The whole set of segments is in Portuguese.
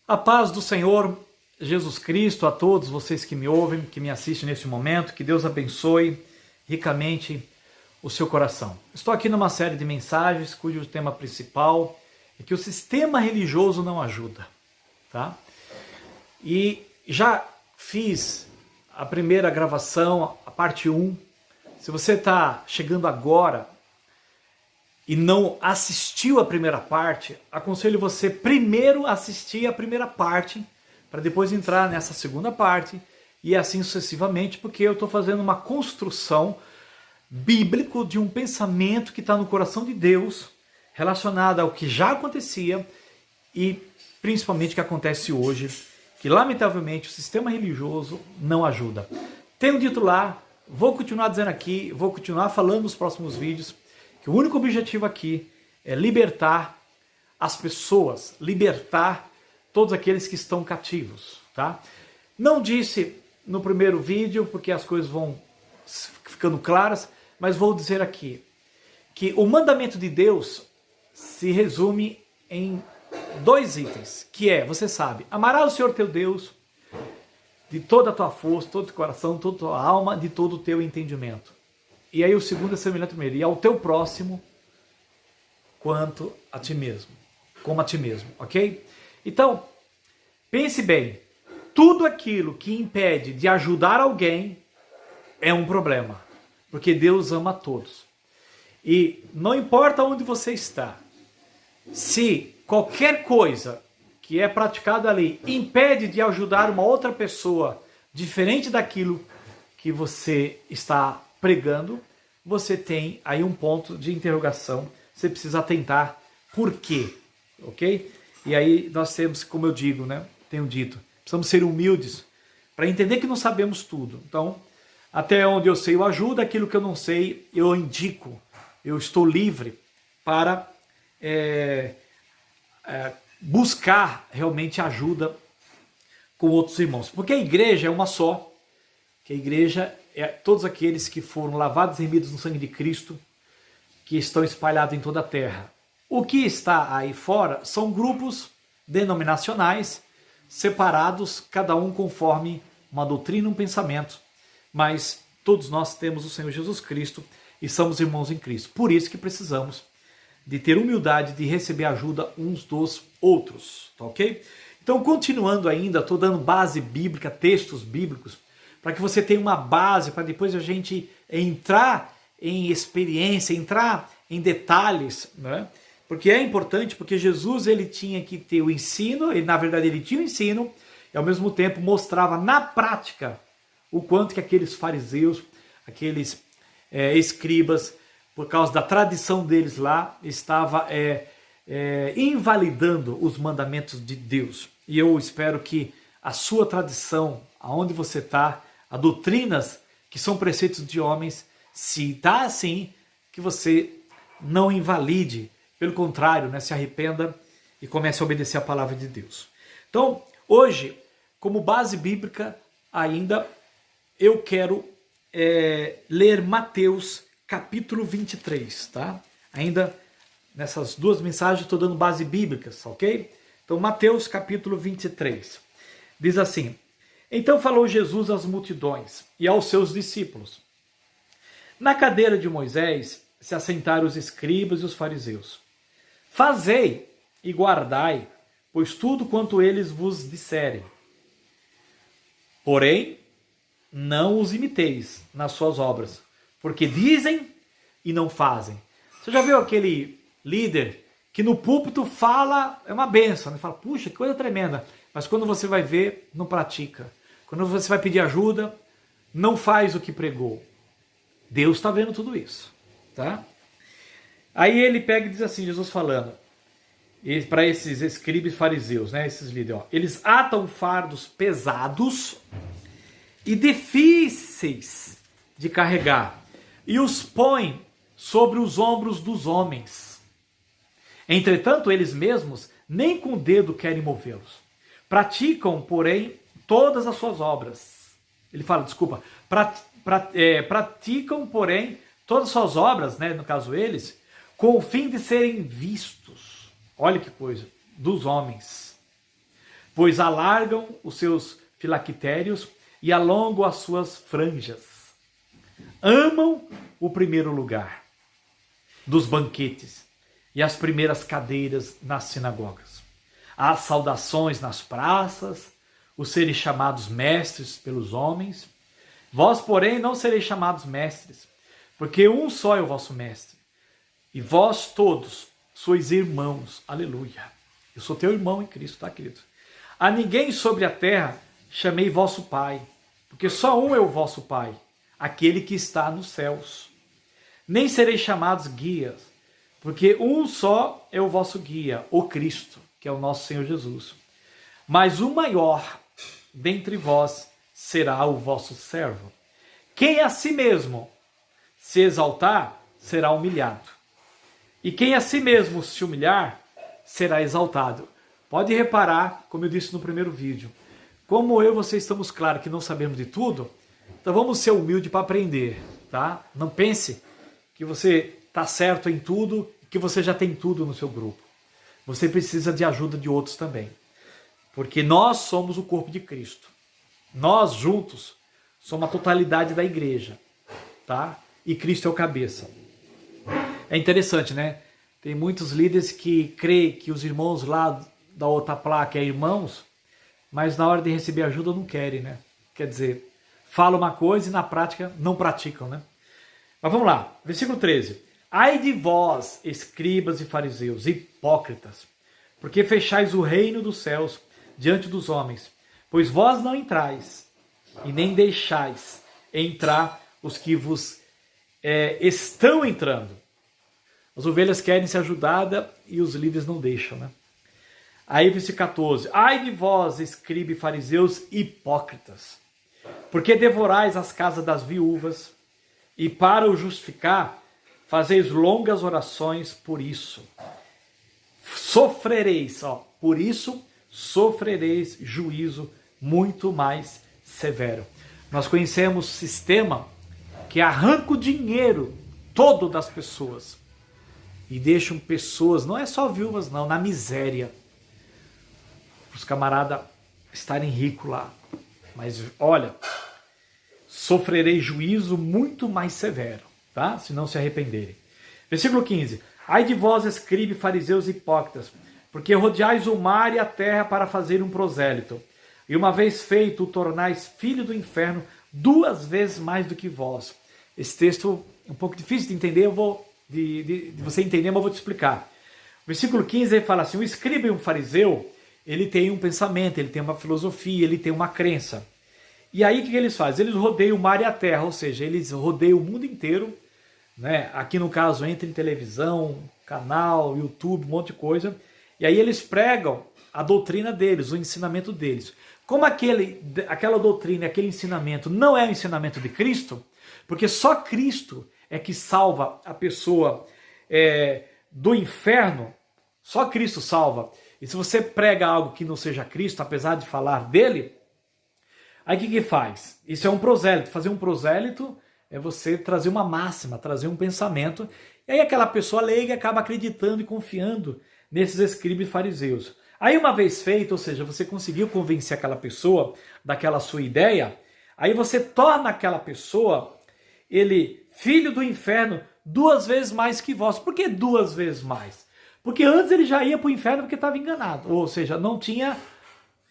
A paz do Senhor Jesus Cristo a todos vocês que me ouvem, que me assistem neste momento, que Deus abençoe ricamente o seu coração. Estou aqui numa série de mensagens cujo tema principal é que o sistema religioso não ajuda, tá? E já fiz a primeira gravação, a parte 1. Se você está chegando agora e não assistiu a primeira parte, aconselho você primeiro assistir a primeira parte, para depois entrar nessa segunda parte, e assim sucessivamente, porque eu estou fazendo uma construção bíblica de um pensamento que está no coração de Deus, relacionado ao que já acontecia, e principalmente o que acontece hoje, que lamentavelmente o sistema religioso não ajuda. Tenho dito lá, vou continuar dizendo aqui, vou continuar falando nos próximos vídeos, que o único objetivo aqui é libertar as pessoas, libertar todos aqueles que estão cativos, tá? Não disse no primeiro vídeo, porque as coisas vão ficando claras, mas vou dizer aqui, que o mandamento de Deus se resume em 2 itens, que é, você sabe, amarás o Senhor teu Deus de toda a tua força, todo o teu coração, toda a tua alma, de todo o teu entendimento. E aí o segundo é semelhante ao primeiro, e ao teu próximo quanto a ti mesmo, como a ti mesmo, ok? Então, pense bem, tudo aquilo que impede de ajudar alguém é um problema, porque Deus ama a todos. E não importa onde você está, se qualquer coisa que é praticada ali impede de ajudar uma outra pessoa diferente daquilo que você está pregando, você tem aí um ponto de interrogação, você precisa atentar por quê, ok? E aí nós temos, como eu digo, né, tenho dito, precisamos ser humildes para entender que não sabemos tudo. Então, até onde eu sei eu ajudo, aquilo que eu não sei eu indico, eu estou livre para buscar realmente ajuda com outros irmãos, porque a igreja é uma só, que a igreja é todos aqueles que foram lavados e remidos no sangue de Cristo, que estão espalhados em toda a terra. O que está aí fora são grupos denominacionais, separados, cada um conforme uma doutrina, um pensamento, mas todos nós temos o Senhor Jesus Cristo e somos irmãos em Cristo. Por isso que precisamos de ter humildade de receber ajuda uns dos outros, tá ok? Então, continuando ainda, estou dando base bíblica, textos bíblicos, para que você tenha uma base, para depois a gente entrar em experiência, entrar em detalhes, né? Porque é importante, porque Jesus ele tinha que ter o ensino, na verdade ele tinha o ensino, e ao mesmo tempo mostrava na prática o quanto que aqueles fariseus, aqueles escribas, por causa da tradição deles lá, estava invalidando os mandamentos de Deus. E eu espero que a sua tradição, aonde você está, as doutrinas que são preceitos de homens, se está assim, que você não invalide, pelo contrário, né, se arrependa e comece a obedecer a palavra de Deus. Então, hoje, como base bíblica ainda, eu quero ler Mateus capítulo 23, tá? Ainda nessas 2 mensagens estou dando base bíblicas, ok? Então, Mateus capítulo 23, diz assim: Então falou Jesus às multidões e aos seus discípulos. Na cadeira de Moisés se assentaram os escribas e os fariseus. Fazei e guardai, pois tudo quanto eles vos disserem. Porém, não os imiteis nas suas obras, porque dizem e não fazem. Você já viu aquele líder que no púlpito fala, é uma benção, né? Fala, puxa, que coisa tremenda, mas quando você vai ver, não pratica. Quando você vai pedir ajuda, não faz o que pregou. Deus está vendo tudo isso, tá? Aí ele pega e diz assim, Jesus falando, para esses escribas e fariseus, né, esses líderes, ó, eles atam fardos pesados e difíceis de carregar e os põem sobre os ombros dos homens. Entretanto, eles mesmos nem com o dedo querem movê-los. Praticam, porém, todas as suas obras. Ele fala, desculpa, praticam, porém, todas as suas obras, né, no caso eles, com o fim de serem vistos. Olha que coisa, dos homens. pois alargam os seus filactérios e alongam as suas franjas. Amam o primeiro lugar dos banquetes e as primeiras cadeiras nas sinagogas, as saudações nas praças, os serem chamados mestres pelos homens. Vós, porém, não sereis chamados mestres, porque um só é o vosso mestre, e vós todos sois irmãos. Aleluia. Eu sou teu irmão em Cristo, tá, querido? A ninguém sobre a terra chamei vosso Pai, porque só um é o vosso Pai, aquele que está nos céus. Nem sereis chamados guias, porque um só é o vosso guia, o Cristo, que é o nosso Senhor Jesus. Mas o maior dentre vós será o vosso servo. Quem a si mesmo se exaltar, será humilhado. E quem a si mesmo se humilhar, será exaltado. Pode reparar, como eu disse no primeiro vídeo, como eu e você estamos claros que não sabemos de tudo, então vamos ser humildes para aprender, tá? Não pense que você está certo em tudo, que você já tem tudo no seu grupo. Você precisa de ajuda de outros também. Porque nós somos o corpo de Cristo. Nós juntos somos a totalidade da igreja, tá? E Cristo é o cabeça. É interessante, né? Tem muitos líderes que creem que os irmãos lá da outra placa é irmãos, mas na hora de receber ajuda não querem, né? Quer dizer, falam uma coisa e na prática não praticam, né? Mas vamos lá, versículo 13. Ai de vós, escribas e fariseus, hipócritas, porque fechais o reino dos céus diante dos homens, pois vós não entrais, e nem deixais entrar os que vos estão entrando. As ovelhas querem ser ajudadas e os líderes não deixam, né? Aí, versículo 14. Ai de vós, escribas e fariseus, hipócritas, porque devorais as casas das viúvas, e para o justificar, fazeis longas orações, por isso sofrereis, por isso sofrereis juízo muito mais severo. Nós conhecemos sistema que arranca o dinheiro todo das pessoas e deixam pessoas, não é só viúvas não, na miséria. Os camaradas estarem ricos lá. Mas olha, sofrerei juízo muito mais severo, tá? Se não se arrependerem. Versículo 15. Ai de vós, escribas, fariseus e hipócritas, porque rodeais o mar e a terra para fazer um prosélito. E uma vez feito, o tornais filho do inferno 2 vezes mais do que vós. Esse texto é um pouco difícil de entender, de você entender, mas eu vou te explicar. Versículo 15, ele fala assim, o escriba e um fariseu, ele tem um pensamento, ele tem uma filosofia, ele tem uma crença. E aí o que eles fazem? Eles rodeiam o mar e a terra, ou seja, eles rodeiam o mundo inteiro, né? Aqui no caso entra em televisão, canal, YouTube, um monte de coisa, e aí eles pregam a doutrina deles, o ensinamento deles. Como aquela doutrina, aquele ensinamento não é o ensinamento de Cristo, porque só Cristo é que salva a pessoa do inferno, só Cristo salva. E se você prega algo que não seja Cristo, apesar de falar dele, aí o que faz? Isso é um prosélito. Fazer um prosélito é você trazer uma máxima, trazer um pensamento, e aí aquela pessoa leiga acaba acreditando e confiando nesses escribas e fariseus. Aí uma vez feito, ou seja, você conseguiu convencer aquela pessoa daquela sua ideia, aí você torna aquela pessoa, ele, filho do inferno, 2 vezes mais que vós. Por que 2 vezes mais? Porque antes ele já ia para o inferno porque estava enganado, ou seja, não tinha,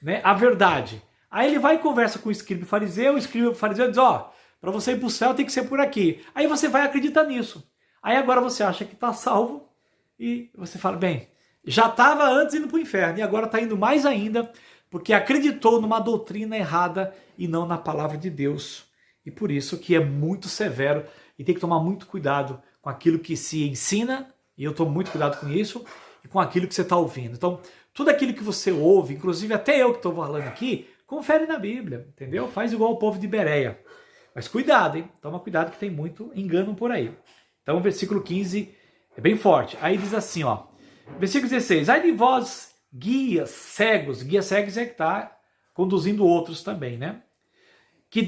né, a verdade. Aí ele vai e conversa com o escriba e fariseu diz, para você ir para o céu tem que ser por aqui. Aí você vai acreditar nisso. Aí agora você acha que está salvo e você fala, bem, já estava antes indo para o inferno e agora está indo mais ainda porque acreditou numa doutrina errada e não na palavra de Deus. E por isso que é muito severo e tem que tomar muito cuidado com aquilo que se ensina, e eu tomo muito cuidado com isso, e com aquilo que você está ouvindo. Então, tudo aquilo que você ouve, inclusive até eu que estou falando aqui, confere na Bíblia, entendeu? Faz igual o povo de Bereia. Mas cuidado, hein? Toma cuidado que tem muito engano por aí. Então, o versículo 15 é bem forte. Aí diz assim, versículo 16. Ai de vós, guias cegos é que está conduzindo outros também, né? Que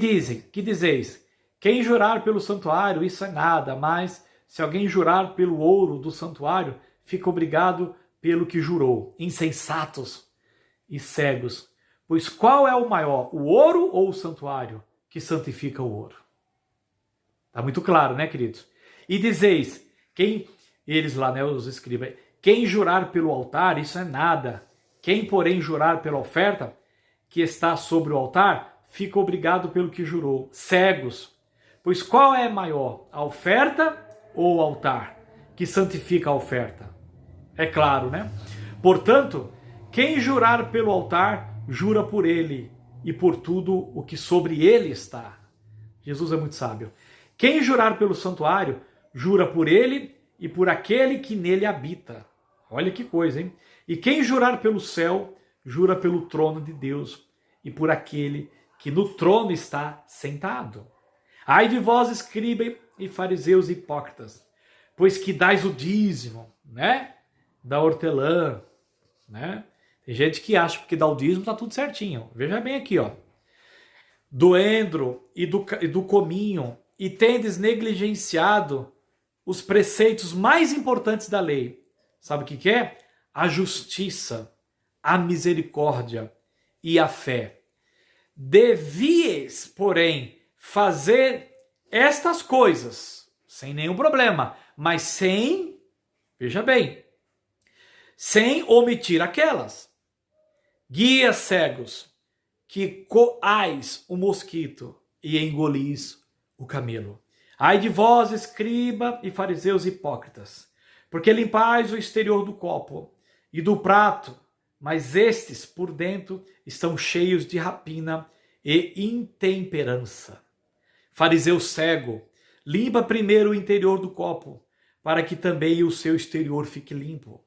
dizeis, quem jurar pelo santuário, isso é nada, mas se alguém jurar pelo ouro do santuário, fica obrigado pelo que jurou. Insensatos. e cegos. Pois qual é o maior, o ouro ou o santuário que santifica o ouro? Está muito claro, né, queridos? E dizeis, eles lá, né, os escribas, quem jurar pelo altar, isso é nada. Quem, porém, jurar pela oferta que está sobre o altar, fica obrigado pelo que jurou. Cegos. Pois qual é maior, a oferta ou o altar que santifica a oferta? É claro, né? Portanto, quem jurar pelo altar, jura por ele e por tudo o que sobre ele está. Jesus é muito sábio. Quem jurar pelo santuário, jura por ele e por aquele que nele habita. Olha que coisa, hein? E quem jurar pelo céu, jura pelo trono de Deus e por aquele que no trono está sentado. Ai de vós, escribas e fariseus hipócritas, pois que dais o dízimo, né? Da hortelã, né? Tem gente que acha que porque dá o dízimo tá tudo certinho. Veja bem aqui, ó. Do endro e do cominho, e tendes negligenciado os preceitos mais importantes da lei. Sabe o que é? A justiça, a misericórdia e a fé. Devieis, porém, fazer estas coisas, sem nenhum problema, mas sem, veja bem, sem omitir aquelas. Guias cegos, que coais o mosquito e engolis o camelo. Ai de vós, escriba e fariseus hipócritas, porque limpais o exterior do copo e do prato, mas estes por dentro estão cheios de rapina e intemperança. Fariseu cego, limpa primeiro o interior do copo, para que também o seu exterior fique limpo.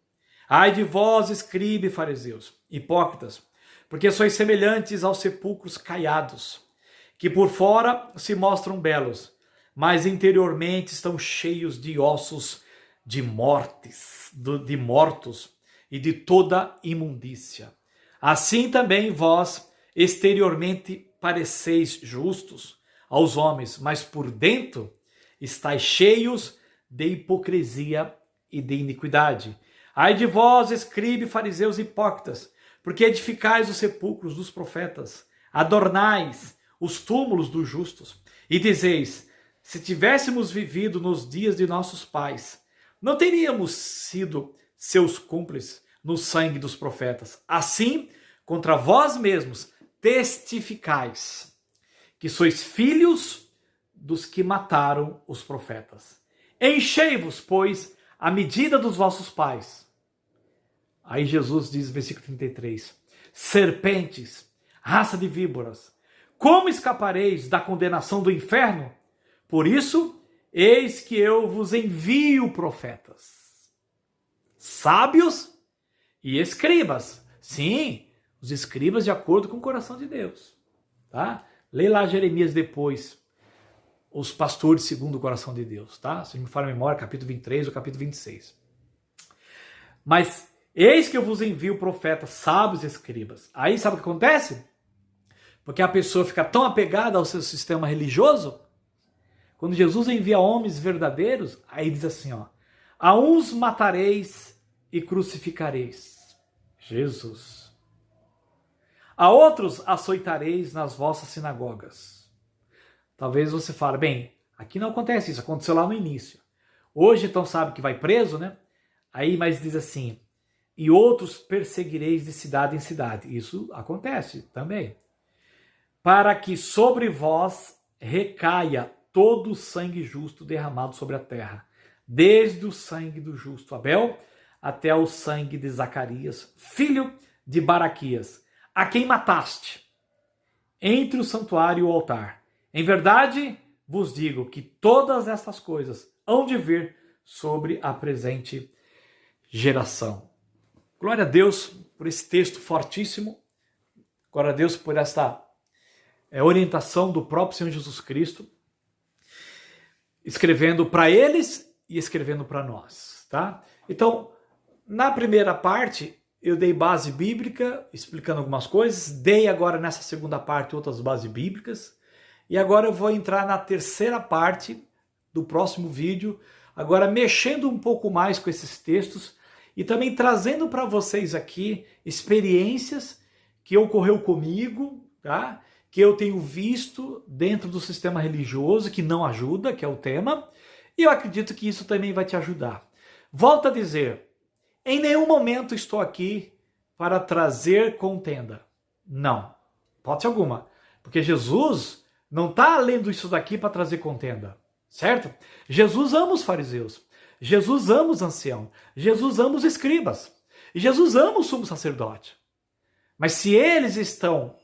Ai de vós, escriba e fariseus, hipócritas, porque sois semelhantes aos sepulcros caiados, que por fora se mostram belos, mas interiormente estão cheios de ossos de mortos e de toda imundícia. Assim também vós exteriormente pareceis justos aos homens, mas por dentro estáis cheios de hipocrisia e de iniquidade. Ai de vós, escribas, fariseus hipócritas, porque edificais os sepulcros dos profetas, adornais os túmulos dos justos, e dizeis, se tivéssemos vivido nos dias de nossos pais, não teríamos sido seus cúmplices no sangue dos profetas. Assim, contra vós mesmos testificais que sois filhos dos que mataram os profetas. Enchei-vos, pois, a medida dos vossos pais. Aí Jesus diz, versículo 33, serpentes, raça de víboras, como escapareis da condenação do inferno? Por isso, eis que eu vos envio profetas, sábios e escribas. Sim, os escribas de acordo com o coração de Deus. Tá? Lê lá Jeremias depois, os pastores segundo o coração de Deus. Tá? Se não me falha a memória, capítulo 23 ou capítulo 26. Mas eis que eu vos envio profetas, sábios e escribas. Aí sabe o que acontece? Porque a pessoa fica tão apegada ao seu sistema religioso. Quando Jesus envia homens verdadeiros, aí diz assim, ó, a uns matareis e crucificareis. Jesus. A outros açoitareis nas vossas sinagogas. Talvez você fale, bem, aqui não acontece isso, aconteceu lá no início. Hoje, então, sabe que vai preso, né? Aí, mas diz assim, e outros perseguireis de cidade em cidade. Isso acontece também. Para que sobre vós recaia todo o sangue justo derramado sobre a terra, desde o sangue do justo Abel até o sangue de Zacarias, filho de Baraquias, a quem mataste entre o santuário e o altar. Em verdade, vos digo que todas estas coisas hão de vir sobre a presente geração. Glória a Deus por esse texto fortíssimo. Glória a Deus por esta orientação do próprio Senhor Jesus Cristo, escrevendo para eles e escrevendo para nós, tá? Então, na primeira parte, eu dei base bíblica, explicando algumas coisas, dei agora nessa segunda parte outras bases bíblicas, e agora eu vou entrar na terceira parte do próximo vídeo, agora mexendo um pouco mais com esses textos, e também trazendo para vocês aqui experiências que ocorreu comigo, tá? Que eu tenho visto dentro do sistema religioso, que não ajuda, que é o tema, e eu acredito que isso também vai te ajudar. Volto a dizer, em nenhum momento estou aqui para trazer contenda. Não, hipótese alguma. Porque Jesus não está lendo isso daqui para trazer contenda, certo? Jesus ama os fariseus, Jesus ama os anciãos, Jesus ama os escribas, e Jesus ama o sumo sacerdote. Mas se eles estão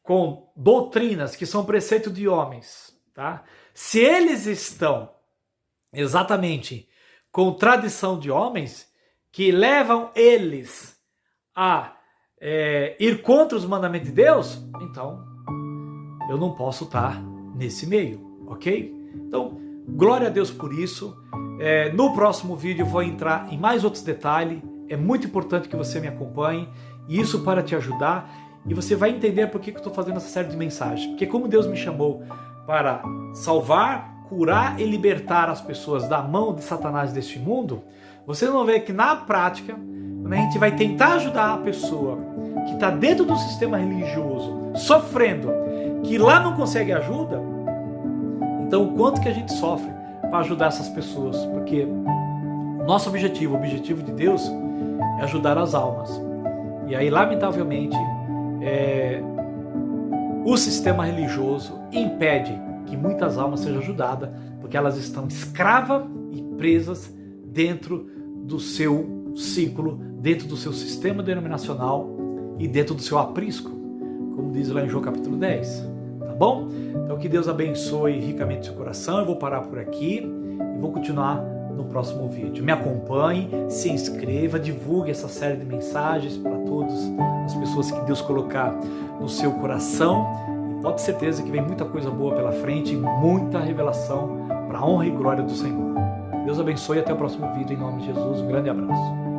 com doutrinas que são preceito de homens, tá? Se eles estão exatamente com tradição de homens que levam eles a ir contra os mandamentos de Deus, então eu não posso estar nesse meio, ok? Então, glória a Deus por isso. No próximo vídeo eu vou entrar em mais outros detalhes. É muito importante que você me acompanhe, e isso para te ajudar, e você vai entender por que eu estou fazendo essa série de mensagens. Porque como Deus me chamou para salvar, curar e libertar as pessoas da mão de Satanás deste mundo, vocês vão ver que na prática, quando a gente vai tentar ajudar a pessoa que está dentro do sistema religioso, sofrendo, que lá não consegue ajuda, então o quanto que a gente sofre para ajudar essas pessoas? Porque nosso objetivo, o objetivo de Deus, é ajudar as almas. E aí, lamentavelmente, o sistema religioso impede que muitas almas sejam ajudadas, porque elas estão escravas e presas dentro do seu ciclo, dentro do seu sistema denominacional e dentro do seu aprisco, como diz lá em João capítulo 10. Tá bom? Então que Deus abençoe ricamente seu coração. Eu vou parar por aqui e vou continuar no próximo vídeo. Me acompanhe, se inscreva, divulgue essa série de mensagens para todas as pessoas que Deus colocar no seu coração. E pode ter certeza que vem muita coisa boa pela frente, muita revelação para a honra e glória do Senhor. Deus abençoe e até o próximo vídeo em nome de Jesus. Um grande abraço.